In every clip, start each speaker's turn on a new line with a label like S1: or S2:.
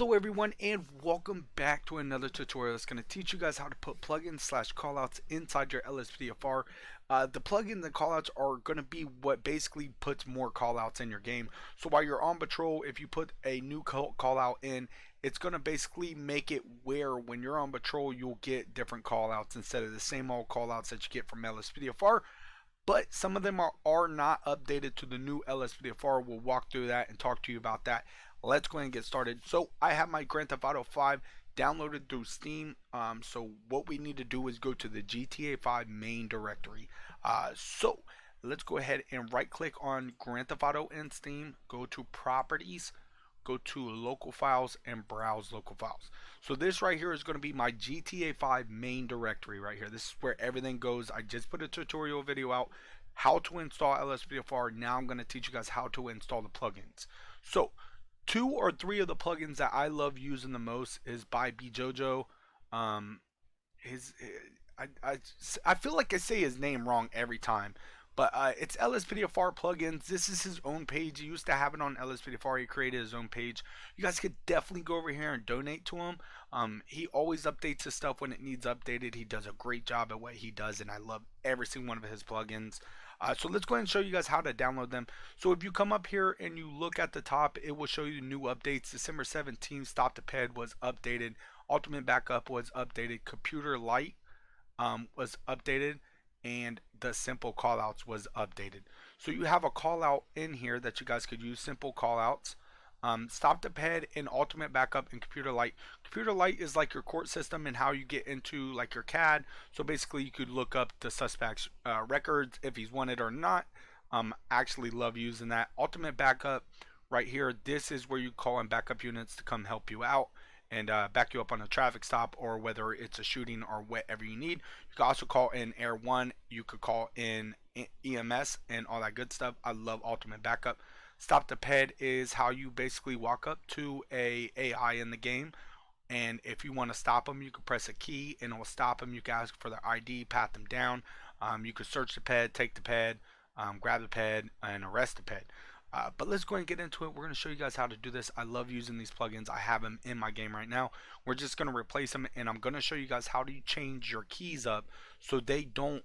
S1: Hello everyone and welcome back to another tutorial that's going to teach you guys how to put plugins slash callouts inside your LSPDFR. The plugins and callouts are going to be what basically puts more callouts in your game. So while you're on patrol, if you put a new callout in, it's going to basically make it where when you're on patrol you'll get different callouts instead of the same old callouts that you get from LSPDFR. But some of them are not updated to the new LSPDFR. We'll walk through that and talk to you about that. Let's go ahead and get started. So I have my Grand Theft Auto 5 downloaded through Steam. So what we need to do is go to the GTA 5 main directory. So let's go ahead and right click on Grand Theft Auto in Steam. Go to Properties. Go to Local Files and Browse Local Files. So this right here is going to be my GTA 5 main directory right here. This is where everything goes. I just put a tutorial video out how to install LSPDFR. Now I'm going to teach you guys how to install the plugins. So 2 or 3 of the plugins that I love using the most is by BJojo. I feel like I say his name wrong every time. But it's LSPDFR plugins. This is his own page. He used to have it on LSPDFR. He created his own page. You guys could definitely go over here and donate to him. He always updates his stuff when it needs updated. He does a great job at what he does, and I love every single one of his plugins. So let's go ahead and show you guys how to download them. So if you come up here and you look at the top, it will show you new updates. December 17th, Stop the Ped was updated. Ultimate Backup was updated. Computer Light was updated. And the simple callouts was updated. So you have a callout in here that you guys could use, simple callouts. Stop the Ped and Ultimate Backup and Computer Light. Computer Light is like your court system and how you get into like your CAD. So basically you could look up the suspect's records if he's wanted or not. Actually love using that. Ultimate Backup right here. This is where you call in backup units to come help you out and back you up on a traffic stop, or whether it's a shooting or whatever you need. You can also call in Air 1. You could call in EMS and all that good stuff. I love Ultimate Backup. Stop the Ped is how you basically walk up to a AI in the game, and if you want to stop them, you can press a key and it will stop them. You can ask for their ID, pat them down. You could search the ped, take the ped, grab the ped, and arrest the ped. But let's go ahead and get into it. We're going to show you guys how to do this. I love using these plugins. I have them in my game right now. We're just going to replace them, and I'm going to show you guys how to change your keys up so they don't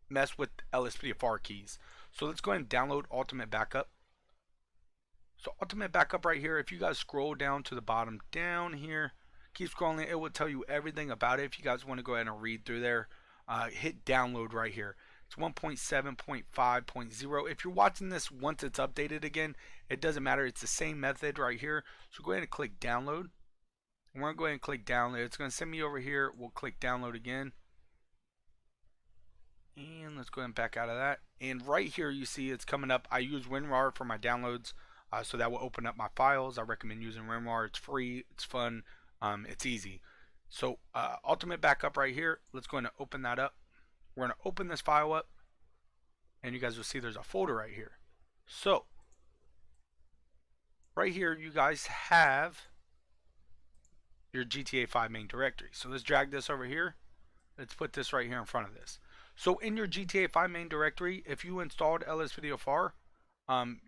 S1: mess with LSPDFR keys. So let's go ahead and download Ultimate Backup. So Ultimate Backup right here, if you guys scroll down to the bottom down here, keep scrolling, it will tell you everything about it. If you guys want to go ahead and read through there, hit download right here. It's 1.7.5.0. If you're watching this once it's updated again, it doesn't matter. It's the same method right here. So go ahead and click download. We're going to go ahead and click download. It's going to send me over here. We'll click download again. And let's go ahead and back out of that. And right here you see it's coming up. I use WinRAR for my downloads. So that will open up my files. I recommend using WinRAR. It's free. It's fun. It's easy. So Ultimate Backup right here. Let's go ahead and open that up. We're going to open this file up, and you guys will see there's a folder right here. So right here you guys have your GTA 5 main directory. So let's drag this over here. Let's put this right here in front of this. So in your GTA 5 main directory, if you installed LSPDFR,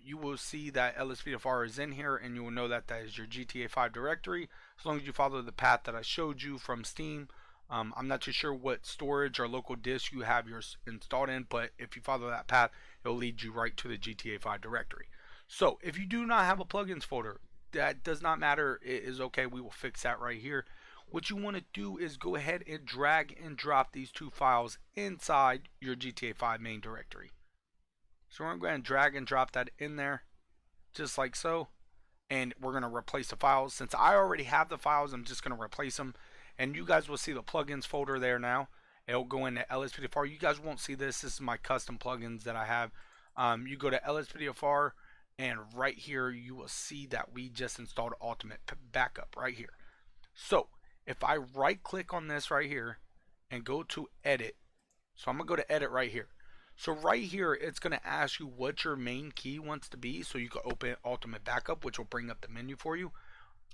S1: you will see that LSPDFR is in here, and you will know that that is your GTA 5 directory as long as you follow the path that I showed you from Steam. I'm not too sure what storage or local disk you have yours installed in, but if you follow that path, it'll lead you right to the GTA 5 directory. So if you do not have a plugins folder, that does not matter. It is okay. We will fix that right here. What you want to do is go ahead and drag and drop these 2 files inside your GTA 5 main directory. So we're going to go ahead and drag and drop that in there just like so. And we're going to replace the files. Since I already have the files, I'm just going to replace them. And you guys will see the plugins folder there now. It'll go into LSPDFR. You guys won't see this. This is my custom plugins that I have. You go to LSPDFR, and right here you will see that we just installed Ultimate Backup right here. So if I right click on this right here and go to edit, so I'm going to go to edit right here. So right here it's going to ask you what your main key wants to be, so you can open Ultimate Backup, which will bring up the menu for you.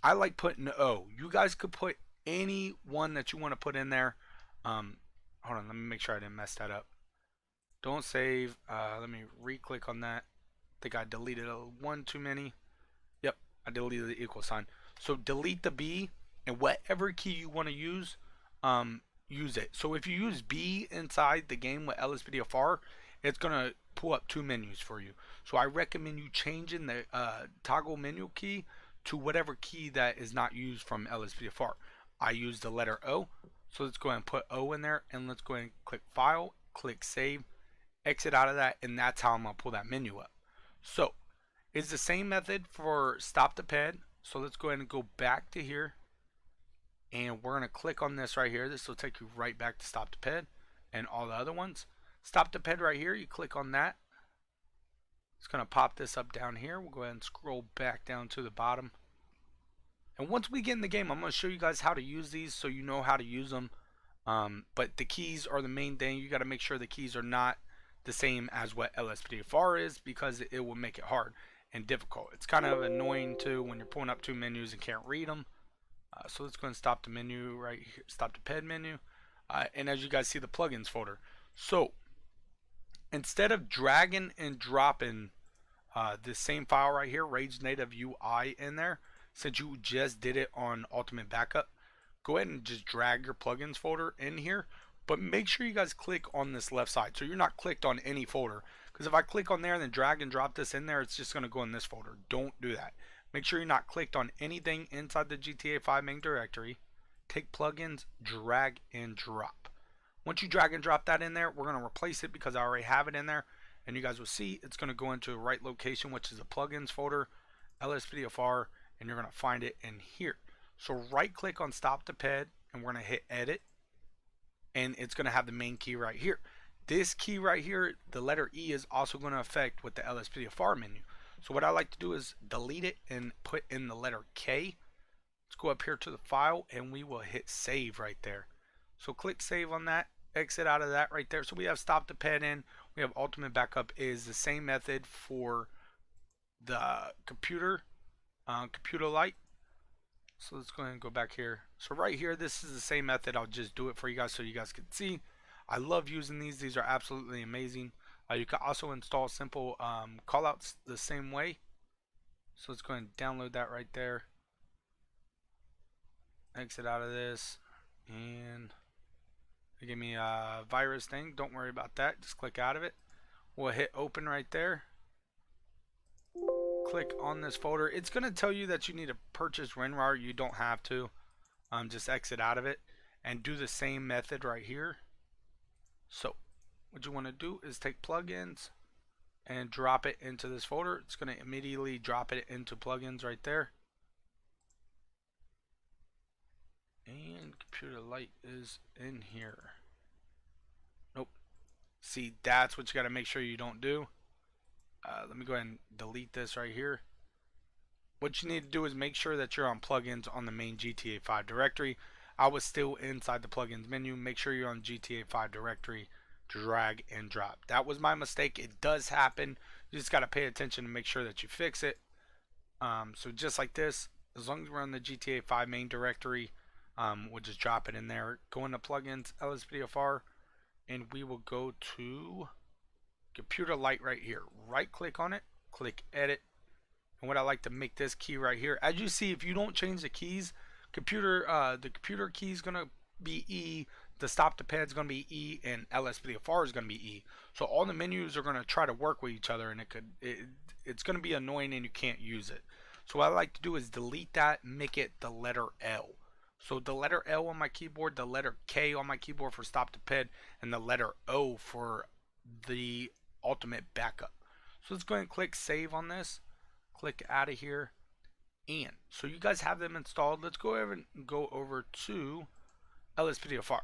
S1: I like putting O. You guys could put any one that you want to put in there. Hold on, let me make sure I didn't mess that up. Don't save. Let me re-click on that. I think I deleted one too many. Yep, I deleted the equal sign. So delete the B, and whatever key you want to use it. So if you use B inside the game with LSPDFR, it's gonna pull up two menus for you. So I recommend you changing the toggle menu key to whatever key that is not used from LSPDFR. I use the letter O, so let's go ahead and put O in there, and let's go ahead and click File, click Save, exit out of that, and that's how I'm gonna pull that menu up. So it's the same method for Stop the Ped. So let's go ahead and go back to here, and we're going to click on this right here. This will take you right back to Stop the Ped and all the other ones. Stop the Ped right here, you click on that. It's going to pop this up down here. We'll go ahead and scroll back down to the bottom. And once we get in the game, I'm going to show you guys how to use these so you know how to use them. But the keys are the main thing. You got to make sure the keys are not the same as what LSPDFR is, because it will make it hard and difficult. It's kind of annoying too when you're pulling up two menus and can't read them. So let's go and stop the menu right here, stop the ped menu, and as you guys see, the plugins folder. So instead of dragging and dropping this same file right here, Rage Native UI, in there, since you just did it on Ultimate Backup, go ahead and just drag your plugins folder in here. But make sure you guys click on this left side, so you're not clicked on any folder. Because if I click on there and then drag and drop this in there, it's just going to go in this folder. Don't do that. Make sure you're not clicked on anything inside the GTA 5 main directory. Take plugins, drag and drop. Once you drag and drop that in there, we're going to replace it because I already have it in there. And you guys will see it's going to go into the right location, which is the plugins folder, LSPDFR, and you're going to find it in here. So right click on Stop the Ped, and we're going to hit Edit. And it's going to have the main key right here. This key right here, the letter E, is also going to affect with the LSPDFR menu. So what I like to do is delete it and put in the letter K. Let's go up here to the file, and we will hit save right there. So click save on that, exit out of that right there. So we have Stop the Ped in, we have Ultimate Backup. Is the same method for the computer light. So let's go ahead and go back here. So right here, this is the same method. I'll just do it for you guys so you guys can see. I love using these. These are absolutely amazing. You can also install simple callouts the same way. So let's go ahead and download that right there. Exit out of this. And they give me a virus thing. Don't worry about that. Just click out of it. We'll hit open right there. Click on this folder. It's going to tell you that you need to purchase WinRAR. You don't have to. Just exit out of it and do the same method right here. So what you want to do is take plugins and drop it into this folder. It's going to immediately drop it into plugins right there. And computer light is in here. Nope. See, that's what you got to make sure you don't do. Let me go ahead and delete this right here. What you need to do is make sure that you're on plugins on the main GTA 5 directory. I was still inside the plugins menu. Make sure you're on GTA 5 directory. Drag and drop. That was my mistake. It does happen. You just got to pay attention to make sure that you fix it. So just like this, as long as we're on the GTA 5 main directory, we'll just drop it in there. Go into plugins, LSPDFR, and we will go to computer light right here. Right click on it, click edit. And what I like to make this key right here, as you see, if you don't change the keys, the computer key is gonna be E, the Stop the Ped is gonna be E, and LSPDFR is gonna be E. So all the menus are gonna try to work with each other, and it's gonna be annoying and you can't use it. So what I like to do is delete that, make it the letter L. So the letter L on my keyboard, the letter K on my keyboard for Stop the Ped, and the letter O for the Ultimate Backup. So let's go ahead and click save on this. Click out of here. And so you guys have them installed. Let's go over to LSPDFR.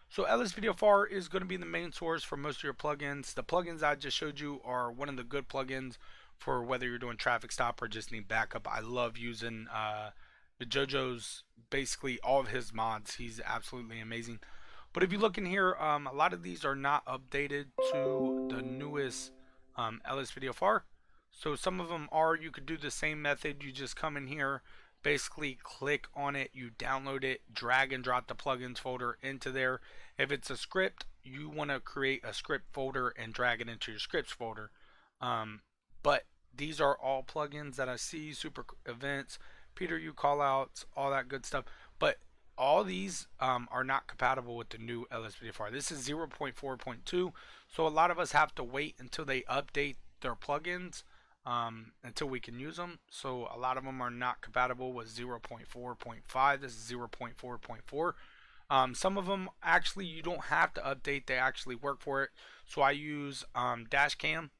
S1: So LSPDFR is going to be the main source for most of your plugins. The plugins I just showed you are one of the good plugins for whether you're doing traffic stop or just need backup. I love using the JoJo's, basically all of his mods. He's absolutely amazing. But if you look in here, a lot of these are not updated to the newest LSPDFR. So some of them are. You could do the same method. You just come in here, basically click on it, you download it, drag and drop the plugins folder into there. If it's a script, you want to create a script folder and drag it into your scripts folder. But these are all plugins that I see: Super Events, Peter U callouts, all that good stuff. But all these are not compatible with the new LSPDFR. This is 0.4.2, so a lot of us have to wait until they update their plugins until we can use them. So a lot of them are not compatible with 0.4.5. This is 0.4.4. Some of them actually you don't have to update; they actually work for it. So I use Dashcam.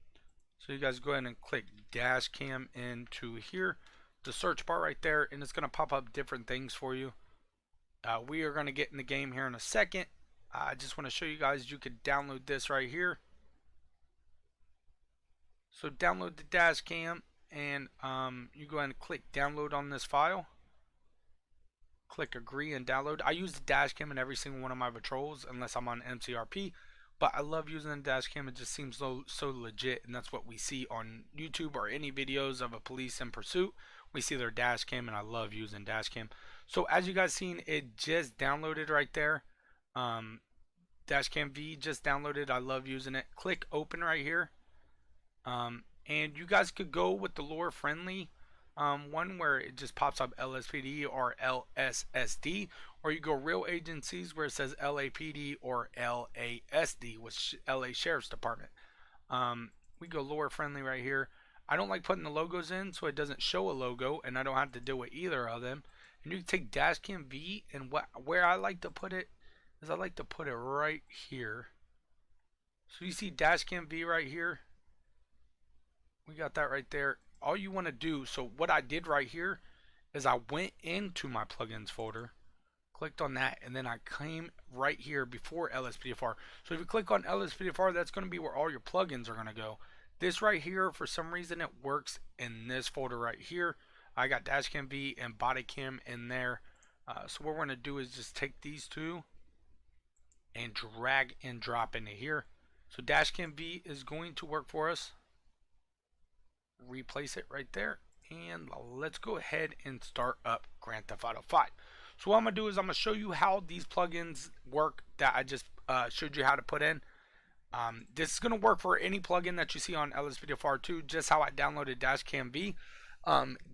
S1: So you guys go ahead and click Dashcam into here, the search bar right there, and it's going to pop up different things for you. We are going to get in the game here in a second. I just want to show you guys you could download this right here. So download the Dashcam, and you go ahead and click download on this file. Click agree and download. I use the Dashcam in every single one of my patrols unless I'm on MCRP, but I love using the Dashcam. It just seems so legit, and that's what we see on YouTube or any videos of a police in pursuit. We see their Dashcam, and I love using Dashcam. So as you guys seen, it just downloaded right there. Dashcam V just downloaded. I love using it. Click open right here. And you guys could go with the lore friendly one where it just pops up LSPD or LSSD, or you go real agencies where it says LAPD or LASD, which LA Sheriff's Department. We go lore friendly right here. I don't like putting the logos in so it doesn't show a logo, and I don't have to deal with either of them. And you can take Dashcam V, and where I like to put it is I like to put it right here. So you see Dashcam V right here. We got that right there. All you want to do, so what I did right here is I went into my plugins folder, clicked on that, and then I came right here before LSPDFR. So if you click on LSPDFR, that's going to be where all your plugins are going to go. This right here, for some reason, it works in this folder right here. I got Dashcam V and Bodycam in there. So what we're going to do is just take these two and drag and drop into here. So Dashcam V is going to work for us. Replace it right there, and let's go ahead and start up Grand Theft Auto 5. So what I'm going to do is I'm going to show you how these plugins work that I just showed you how to put in. This is going to work for any plugin that you see on LSPDFR 2, just how I downloaded Dashcam V.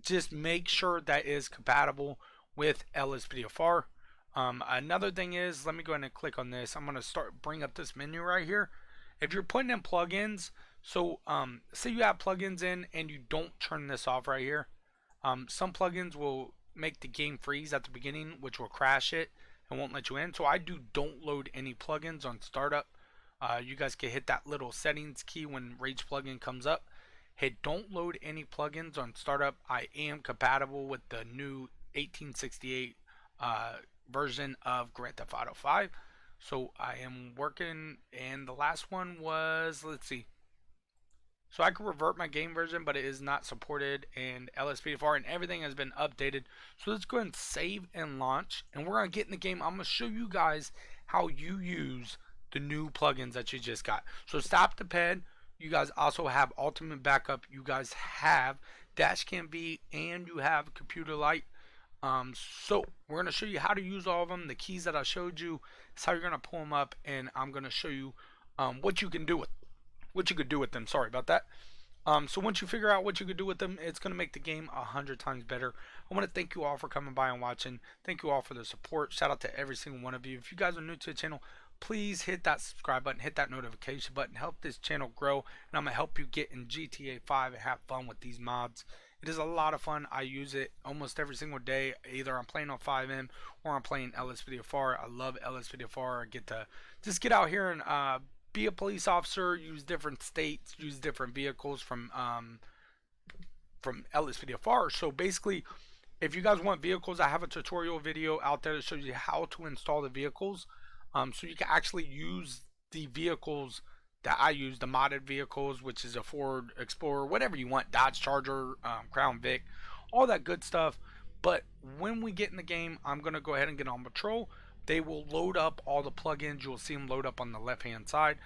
S1: Just make sure that is compatible with LSPDFR. Another thing is, let me go ahead and click on this. I'm going to bring up this menu right here. If you're putting in plugins, so say you have plugins in and you don't turn this off right here. Some plugins will make the game freeze at the beginning, which will crash it and won't let you in. So I don't load any plugins on startup. You guys can hit that little settings key when Rage plugin comes up. Hit don't load any plugins on startup. I am compatible with the new 1868 version of Grand Theft Auto 5. So I am working, and the last one was, let's see. So I could revert my game version, but it is not supported in LSPDFR, and everything has been updated. So let's go ahead and save and launch, and we're going to get in the game. I'm going to show you guys how you use the new plugins that you just got. So Stop the Ped, you guys also have Ultimate Backup, you guys have Dashcam V, and you have Computer Light. So we're going to show you how to use all of them. The keys that I showed you is how you're going to pull them up, and I'm going to show you what you can do with them. Sorry about that. So once you figure out what you could do with them, it's going to make the game 100 times better. I want to thank you all for coming by and watching. Thank you all for the support. Shout out to every single one of you. If you guys are new to the channel, please hit that subscribe button, hit that notification button, help this channel grow, and I'm going to help you get in GTA 5 and have fun with these mods. It is a lot of fun. I use it almost every single day. Either I'm playing on 5M or I'm playing LSPDFR. I love LSPDFR. I get to just get out here and be a police officer, use different states, use different vehicles from LSPDFR. So basically, if you guys want vehicles, I have a tutorial video out there that shows you how to install the vehicles. So you can actually use the vehicles that I use, the modded vehicles, which is a Ford Explorer, whatever you want, Dodge Charger, Crown Vic, all that good stuff. But when we get in the game, I'm going to go ahead and get on patrol. They will load up all the plugins. You'll see them load up on the left hand side.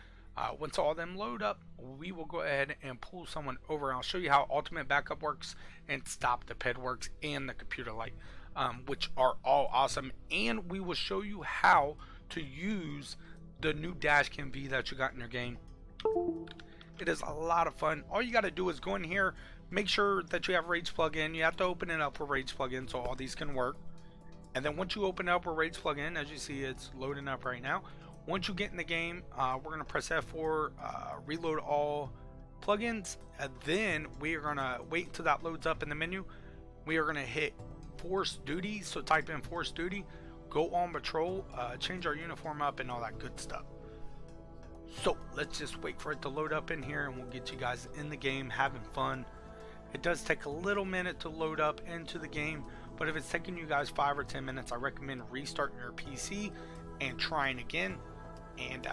S1: Once all of them load up, we will go ahead and pull someone over. I'll show you how Ultimate Backup works and Stop the Ped works and the Computer Light, which are all awesome. And we will show you how to use the new Dashcam V that you got in your game. It is a lot of fun. All you got to do is go in here, make sure that you have Rage plugin. You have to open it up with Rage plugin so all these can work. And then once you open it up with Rage plugin, as you see, it's loading up right now. Once you get in the game, we're gonna press F4, reload all plugins, and then we are gonna wait until that loads up in the menu. We are gonna hit Force Duty, so type in Force Duty, go on patrol, change our uniform up, and all that good stuff. So let's just wait for it to load up in here, and we'll get you guys in the game having fun. It does take a little minute to load up into the game, but if it's taking you guys 5 or 10 minutes, I recommend restarting your PC and trying again, and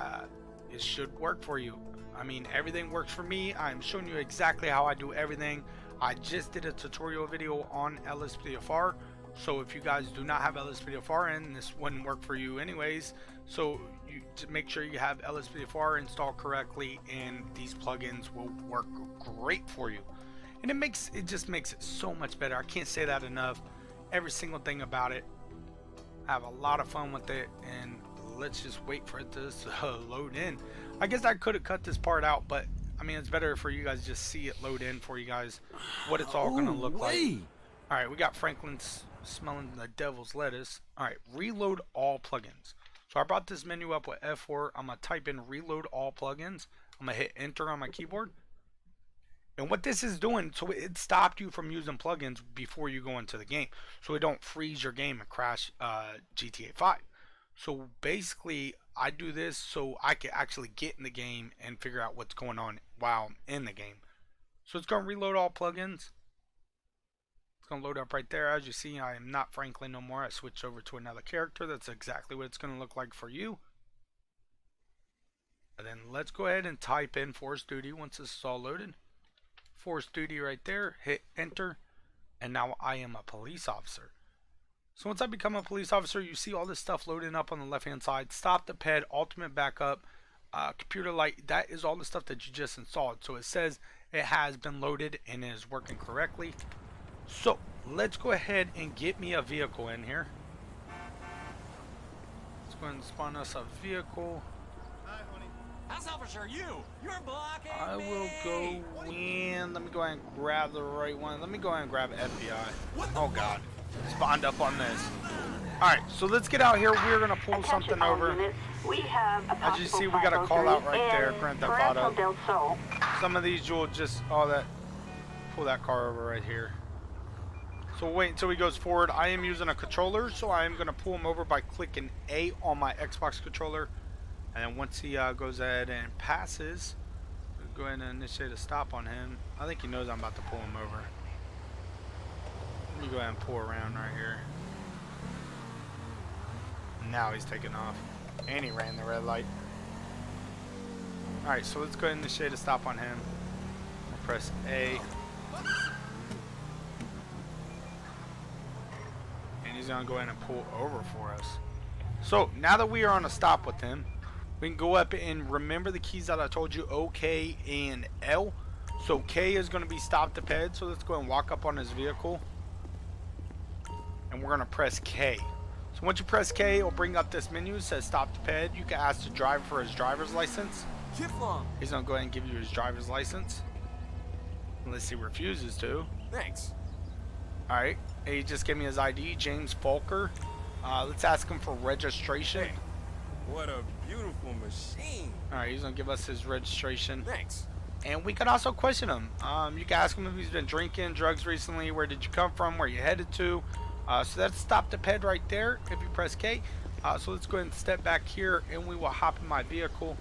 S1: it should work for you. I mean, everything works for me. I'm showing you exactly how I do everything. I just did a tutorial video on LSPDFR, so if you guys do not have LSPDFR in, this wouldn't work for you anyways. So you to make sure you have LSPDFR installed correctly, and these plugins will work great for you. And it just makes it so much better. I can't say that enough. Every single thing about it. I have a lot of fun with it, and let's just wait for it to load in. I guess I could have cut this part out, but I mean, it's better for you guys to just see it load in for you guys what it's all gonna look like. Alright, we got Franklin's smelling the devil's lettuce. Alright, reload all plugins. So I brought this menu up with F4. I'm gonna type in reload all plugins. I'm gonna hit enter on my keyboard. And what this is doing, so it stopped you from using plugins before you go into the game, so it don't freeze your game and crash GTA 5. So basically, I do this so I can actually get in the game and figure out what's going on while I'm in the game. So it's going to reload all plugins. It's going to load up right there. As you see, I am not Franklin no more. I switched over to another character. That's exactly what it's going to look like for you. And then let's go ahead and type in Force Duty once this is all loaded. Force Duty right there, hit enter, and now I am a police officer. So once I become a police officer, you see all this stuff loading up on the left hand side. Stop the Ped, ultimate backup, computer light, that is all the stuff that you just installed. So it says it has been loaded and is working correctly. So let's go ahead and get me a vehicle in here. Let's go ahead and spawn us a vehicle.
S2: House officer, you're blocking
S1: I
S2: me.
S1: will go in. Let me go ahead and grab the right one. Let me go ahead and grab FBI. Oh God, spawned up on this. All right, so let's get out here. We're gonna pull something over.
S3: We have a
S1: As you see, we got a call out right there. Grand Theft Auto.
S3: Del Sol.
S1: Some of these you'll just pull that car over right here. So we'll wait until he goes forward. I am using a controller, so I am gonna pull him over by clicking A on my Xbox controller. And then once he goes ahead and passes, we'll go ahead and initiate a stop on him. I think he knows I'm about to pull him over. Let me go ahead and pull around right here. Now he's taking off. And he ran the red light. Alright, so let's go ahead and initiate a stop on him. We'll press A. And he's going to go ahead and pull over for us. So now that we are on a stop with him, we can go up and remember the keys that I told you, O, K, and L. So K is going to be stop the ped. So let's go ahead and walk up on his vehicle. And we're going to press K. So once you press K, it'll bring up this menu. It says stop the ped. You can ask the driver for his driver's license. He's going to go ahead and give you his driver's license. Unless he refuses to.
S2: Thanks.
S1: Alright. He just gave me his ID, James Folker. Let's ask him for registration.
S2: Hey, what a beautiful machine.
S1: Alright, he's going to give us his registration.
S2: Thanks.
S1: And we can also question him. You can ask him if he's been drinking drugs recently, where did you come from, where you headed to. So that's stop the ped right there if you press K. So let's go ahead and step back here and we will hop in my vehicle.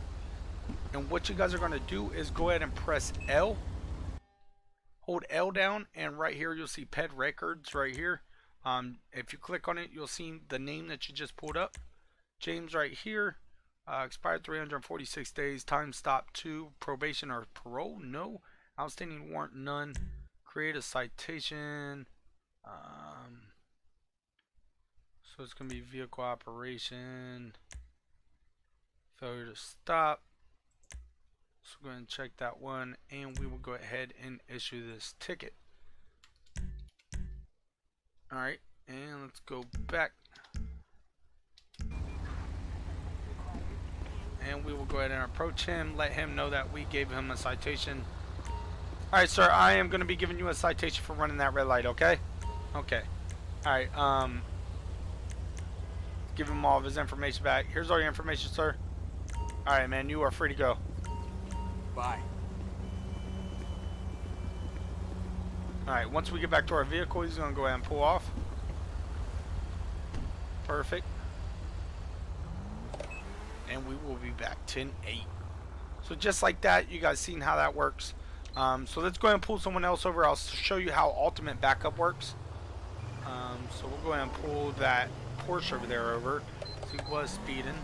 S1: And what you guys are going to do is go ahead and press L. Hold L down, and right here you'll see ped records right here. If you click on it, you'll see the name that you just pulled up. James right here. Expired 346 days. Time stop 2. Probation or parole? No. Outstanding warrant? None. Create a citation. So it's going to be vehicle operation. Failure to stop. So go ahead and check that one. And we will go ahead and issue this ticket. Alright. And let's go back. And and we will go ahead and approach him, let him know that we gave him a citation. Alright, sir, I am going to be giving you a citation for running that red light, okay? Okay. Alright, give him all of his information back. Here's all your information, sir. Alright, man, you are free to go.
S2: Bye.
S1: Alright, once we get back to our vehicle, he's going to go ahead and pull off. Perfect. And we will be back 10-8. So just like that, you guys seen how that works. So let's go ahead and pull someone else over. I'll show you how ultimate backup works. So we'll go ahead and pull that Porsche over there over. He was speeding.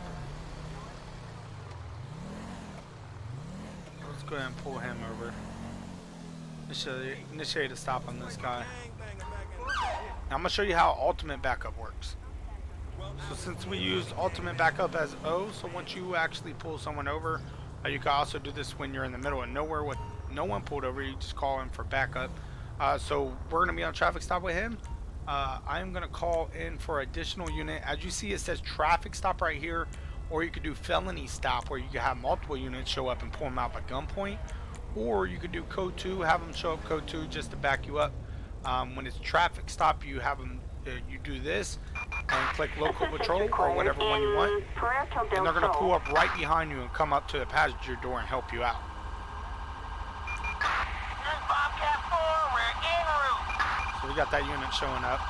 S1: Let's go ahead and pull him over. Initiate a stop on this guy. Now I'm going to show you how ultimate backup works. So since we use ultimate backup as O, so once you actually pull someone over, you can also do this when you're in the middle of nowhere with no one pulled over. You just call in for backup. So we're going to be on traffic stop with him. I am going to call in for additional unit. As you see, it says traffic stop right here, or you could do felony stop where you can have multiple units show up and pull them out by gunpoint, or you could do code 2, have them show up code 2 just to back you up. When it's traffic stop, you have them you do this and click local patrol or whatever one you want, and they're going to pull up right behind you and come up to the passenger door and help you out. So we got that unit showing up.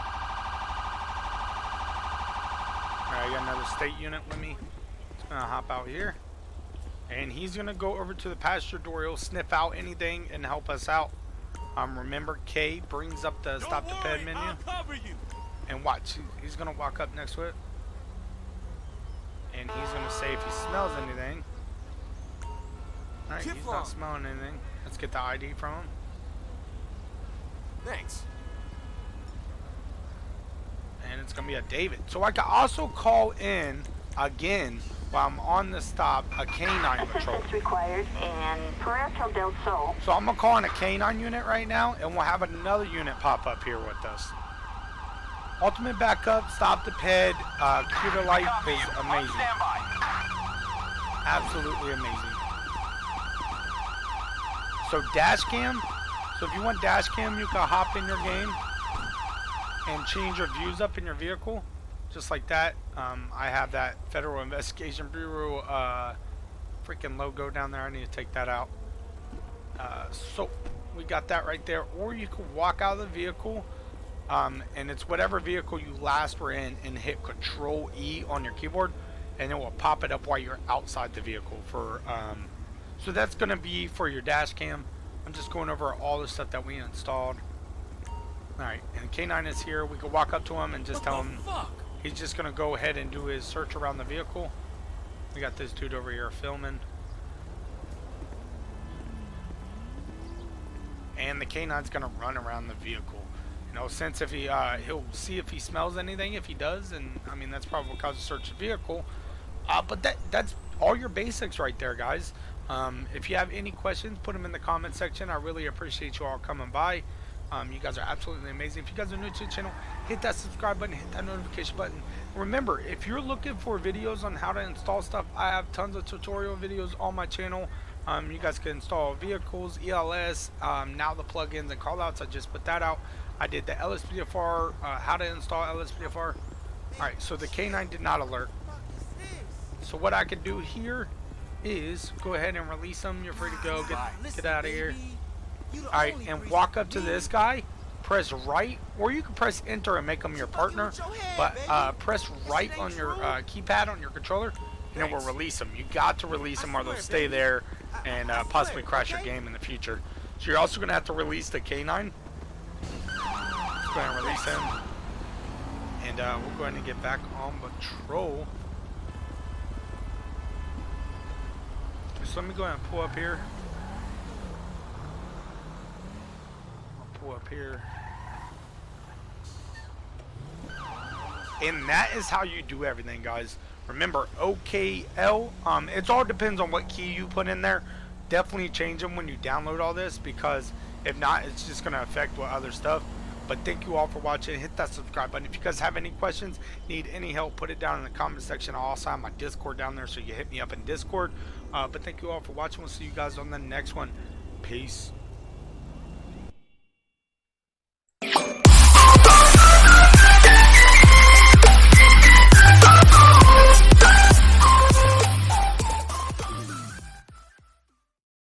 S1: Alright, I got another state unit with me. It's going to hop out here, and he's going to go over to the passenger door. He'll sniff out anything and help us out. Remember, K brings up the Stop the Ped menu. And watch, he's going to walk up next to it. And he's going to say if he smells anything. Alright, he's not smelling anything. Let's get the ID from him.
S2: Thanks.
S1: And it's going to be a David. So I can also call in, again, while I'm on the stop, a K9 patrol.
S3: Required in Puerto del Sol.
S1: So I'm going to call in a K9 unit right now, and we'll have another unit pop up here with us. Ultimate backup, Stop the Ped, computer light is amazing. Absolutely amazing. So Dashcam, so if you want Dashcam, you can hop in your game and change your views up in your vehicle, just like that. I have that Federal Investigation Bureau freaking logo down there. I need to take that out. So we got that right there. Or you can walk out of the vehicle, and it's whatever vehicle you last were in, and hit Control E on your keyboard, and it will pop it up while you're outside the vehicle. For so that's going to be for your dash cam. I'm just going over all the stuff that we installed. Alright, and K9 is here. We can walk up to him and just tell him he's just going to go ahead and do his search around the vehicle. We got this dude over here filming. And the K9's going to run around the vehicle. You know, since if he, he'll see if he smells anything. If he does, and I mean, that's probably what causes search the vehicle. But that's all your basics right there, guys. If you have any questions, put them in the comment section. I really appreciate you all coming by. You guys are absolutely amazing. If you guys are new to the channel, hit that subscribe button, hit that notification button. Remember, if you're looking for videos on how to install stuff, I have tons of tutorial videos on my channel. You guys can install vehicles, ELS, now the plugins and callouts. I just put that out. I did the LSPDFR, how to install LSPDFR. Alright, so the K9 did not alert. So what I could do here is go ahead and release them. You're free to go. Get out of here. Alright, and walk up to this guy, press right, or you can press enter and make them your partner, but press right on your keypad on your controller, and it will release them. You got to release them or they'll stay there and possibly crash your game in the future. So you're also going to have to release the K9. Let's go ahead and release him, and we'll go ahead and get back on patrol. So let me go ahead and pull up here. Up here, and that is how you do everything, guys. Remember, OKL, it all depends on what key you put in there. Definitely change them when you download all this, because if not, it's just going to affect what other stuff. But thank you all for watching. Hit that subscribe button. If you guys have any questions, need any help, put it down in the comment section. I'll also have my Discord down there, so you hit me up in Discord. But thank you all for watching. We'll see you guys on the next one. Peace.